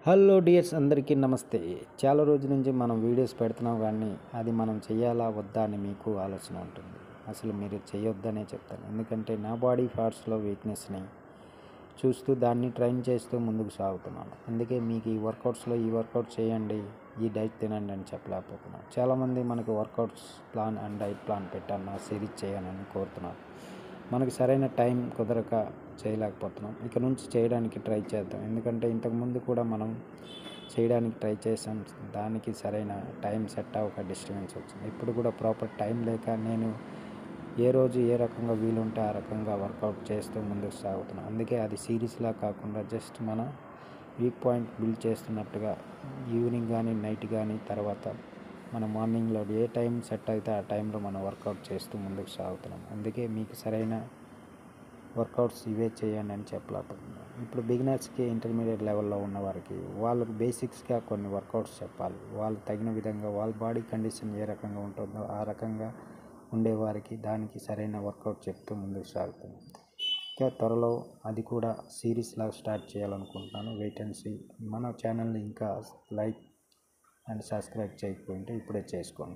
Hello dears, అందరికీ నమస్తే. చాలా రోజుల నుంచి మనం వీడియోస్ పెడుతున్నాం, కానీ అది మనం చేయాలా వద్దా అని మీకు ఆలోచన ఉంటుంది. అసలు మీరు చేయొద్దనే చెప్తాను. ఎందుకంటే నా బాడీ పార్ట్స్లో వీక్నెస్ని చూస్తూ దాన్ని ట్రైన్ చేస్తూ ముందుకు సాగుతున్నాను. అందుకే మీకు ఈ వర్కౌట్ చేయండి, ఈ డైట్ తినండి అని చెప్పలేకపోతున్నాను. చాలామంది మనకు workouts plan and diet plan పెట్టాను, నా సిరీస్ చేయాలని కోరుతున్నారు. మనకి సరైన టైం కుదరక చేయలేకపోతున్నాం. ఇక నుంచి చేయడానికి ట్రై చేద్దాం. ఎందుకంటే ఇంతకుముందు కూడా మనం చేయడానికి ట్రై చేసాం, దానికి సరైన టైం సెట్ అవ్వక డిస్టర్బెన్స్ వచ్చింది. ఇప్పుడు కూడా ప్రాపర్ టైం లేక నేను ఏ రోజు ఏ రకంగా వీలుంటే ఆ రకంగా వర్కౌట్ చేస్తూ ముందుకు సాగుతున్నాను. అందుకే అది సిరీస్లా కాకుండా జస్ట్ మన వీక్ పాయింట్ బిల్డ్ చేస్తున్నట్టుగా ఈవినింగ్ కానీ నైట్ కానీ తర్వాత మన మార్నింగ్లో ఏ టైం సెట్ అయితే ఆ టైంలో మనం వర్కౌట్ చేస్తూ ముందుకు సాగుతున్నాం. అందుకే మీకు సరైన వర్కౌట్స్ ఇవే చేయండి అని చెప్పలేకపోతున్నాను. ఇప్పుడు బిగినర్స్కి, ఇంటర్మీడియట్ లెవెల్లో ఉన్న వారికి వాళ్ళకి బేసిక్స్గా కొన్ని వర్కౌట్స్ చెప్పాలి. వాళ్ళు తగిన విధంగా వాళ్ళ బాడీ కండిషన్ ఏ రకంగా ఉంటుందో ఆ రకంగా ఉండేవారికి దానికి సరైన వర్కౌట్ చెప్తూ ముందుకు సాగుతున్నాం. ఇంకా త్వరలో అది కూడా సిరీస్ లాగా స్టార్ట్ చేయాలనుకుంటున్నాను. Wait and see. మన ఛానల్ని ఇంకా లైక్ అండ్ సబ్స్క్రైబ్ చేయకపోతే ఇప్పుడే చేసుకోండి.